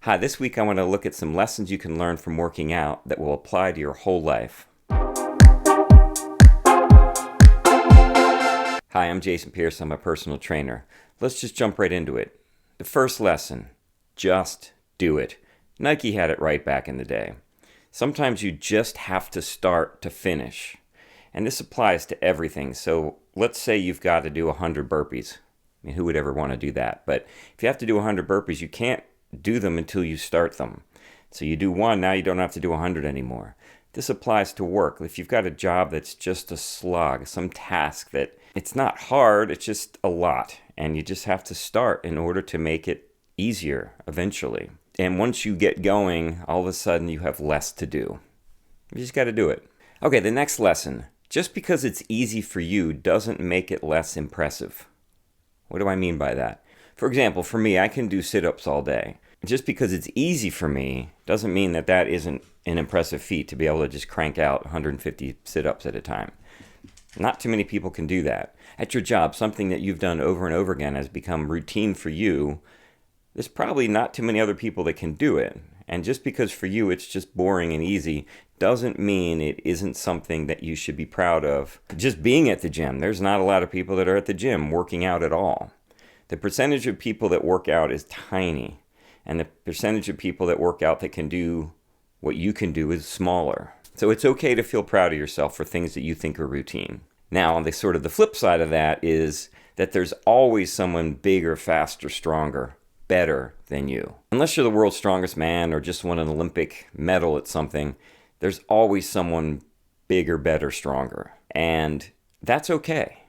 Hi, this week I want to look at some lessons you can learn from working out that will apply to your whole life. Hi, I'm Jason Pierce. I'm a personal trainer. Let's just jump right into it. The first lesson, just do it. Nike had it right back in the day. Sometimes you just have to start to finish. And this applies to everything. So let's say you've got to do 100 burpees. I mean, who would ever want to do that? But if you have to do 100 burpees, you can't do them until you start them. So you do one, now you don't have to do 100 anymore. This applies to work. If you've got a job that's just a slog, some task that it's not hard, it's just a lot. And you just have to start in order to make it easier eventually. And once you get going, all of a sudden you have less to do. You just got to do it. Okay, the next lesson. Just because it's easy for you doesn't make it less impressive. What do I mean by that? For example, for me, I can do sit-ups all day. Just because it's easy for me doesn't mean that that isn't an impressive feat to be able to just crank out 150 sit-ups at a time. Not too many people can do that. At your job, something that you've done over and over again has become routine for you. There's probably not too many other people that can do it. And just because for you it's just boring and easy doesn't mean it isn't something that you should be proud of. Just being at the gym, there's not a lot of people that are at the gym working out at all. The percentage of people that work out is tiny, and the percentage of people that work out that can do what you can do is smaller. So it's okay to feel proud of yourself for things that you think are routine. Now, on the flip side of that is that there's always someone bigger, faster, stronger, better than you. Unless you're the world's strongest man or just won an Olympic medal at something, there's always someone bigger, better, stronger. And that's okay.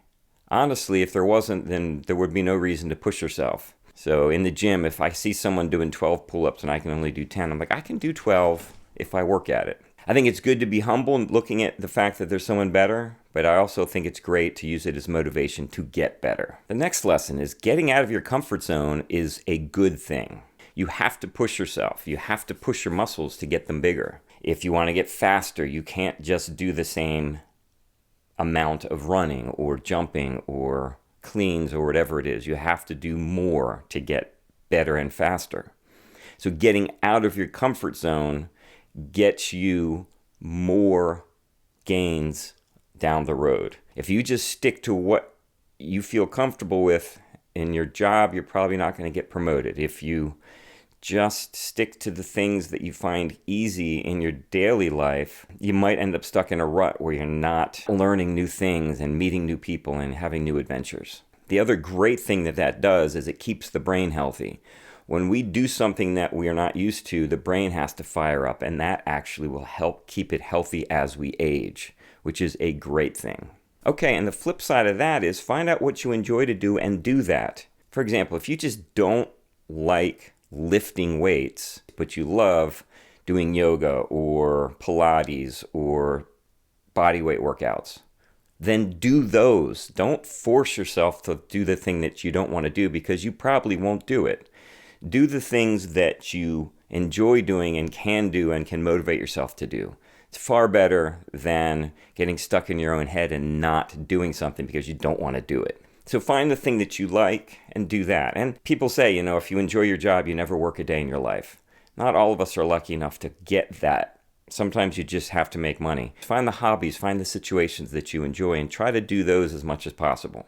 Honestly, if there wasn't, then there would be no reason to push yourself. So in the gym, if I see someone doing 12 pull-ups and I can only do 10, I'm like, I can do 12 if I work at it. I think it's good to be humble and looking at the fact that there's someone better, but I also think it's great to use it as motivation to get better. The next lesson is getting out of your comfort zone is a good thing. You have to push yourself. You have to push your muscles to get them bigger. If you want to get faster, you can't just do the same amount of running or jumping or cleans or whatever it is. You have to do more to get better and faster. So getting out of your comfort zone gets you more gains down the road. If you just stick to what you feel comfortable with in your job, you're probably not going to get promoted. If you just stick to the things that you find easy in your daily life, you might end up stuck in a rut where you're not learning new things and meeting new people and having new adventures. The other great thing that does is it keeps the brain healthy. When we do something that we are not used to, the brain has to fire up, and that actually will help keep it healthy as we age, which is a great thing. Okay, and the flip side of that is find out what you enjoy to do and do that. For example, if you just don't like lifting weights, but you love doing yoga or Pilates or body weight workouts, then do those. Don't force yourself to do the thing that you don't want to do because you probably won't do it. Do the things that you enjoy doing and can motivate yourself to do. It's far better than getting stuck in your own head and not doing something because you don't want to do it. So find the thing that you like and do that. And people say, if you enjoy your job, you never work a day in your life. Not all of us are lucky enough to get that. Sometimes you just have to make money. Find the hobbies, find the situations that you enjoy, and try to do those as much as possible.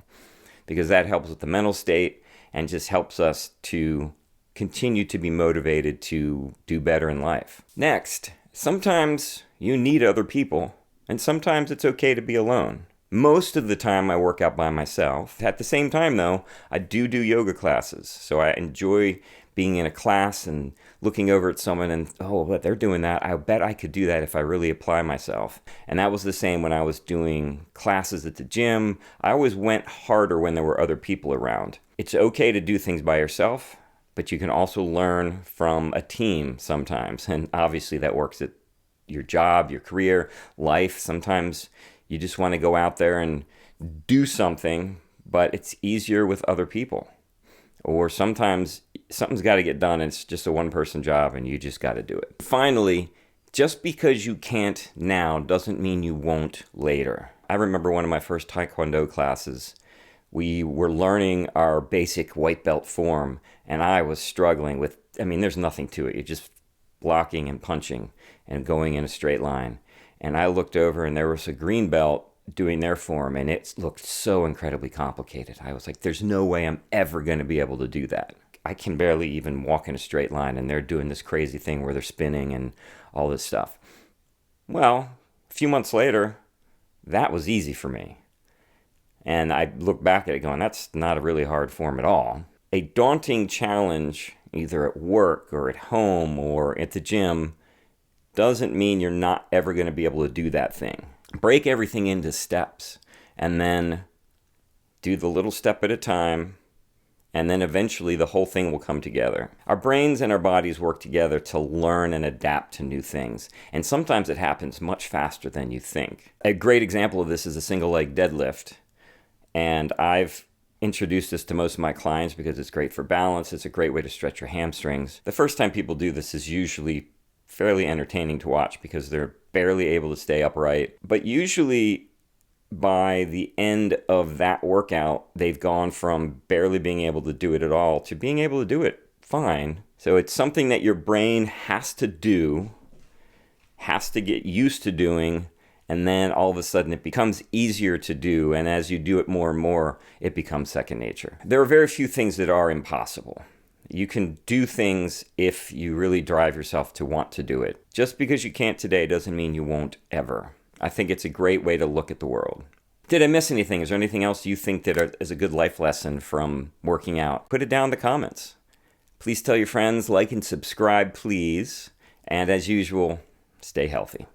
Because that helps with the mental state and just helps us to continue to be motivated to do better in life. Next, sometimes you need other people, and sometimes it's okay to be alone. Most of the time I work out by myself. At the same time though, I do yoga classes. So I enjoy being in a class and looking over at someone and, but they're doing that. I bet I could do that if I really apply myself. And that was the same when I was doing classes at the gym. I always went harder when there were other people around. It's okay to do things by yourself, but you can also learn from a team sometimes. And obviously that works at your job, your career, life. Sometimes you just want to go out there and do something, but it's easier with other people. Or sometimes something's got to get done and it's just a one-person job and you just got to do it. Finally, just because you can't now doesn't mean you won't later. I remember one of my first Taekwondo classes. We were learning our basic white belt form, and I was struggling with I mean, there's nothing to it. You're just blocking and punching and going in a straight line. And I looked over and there was a green belt doing their form, and it looked so incredibly complicated. I was like, there's no way I'm ever going to be able to do that. I can barely even walk in a straight line, and they're doing this crazy thing where they're spinning and all this stuff. Well, a few months later, that was easy for me. And I look back at it going, that's not a really hard form at all. A daunting challenge, either at work or at home or at the gym, doesn't mean you're not ever going to be able to do that thing. Break everything into steps and then do the little step at a time, and then eventually the whole thing will come together. Our brains and our bodies work together to learn and adapt to new things, and sometimes it happens much faster than you think. A great example of this is a single leg deadlift, and I've introduced this to most of my clients because it's great for balance. It's a great way to stretch your hamstrings. The first time people do this is usually fairly entertaining to watch because they're barely able to stay upright. But usually by the end of that workout, they've gone from barely being able to do it at all to being able to do it fine. So it's something that your brain has to do, has to get used to doing, and then all of a sudden it becomes easier to do, and as you do it more and more, it becomes second nature. There are very few things that are impossible. You can do things if you really drive yourself to want to do it. Just because you can't today doesn't mean you won't ever. I think it's a great way to look at the world. Did I miss anything? Is there anything else you think that is a good life lesson from working out? Put it down in the comments. Please tell your friends, like and subscribe, please. And as usual, stay healthy.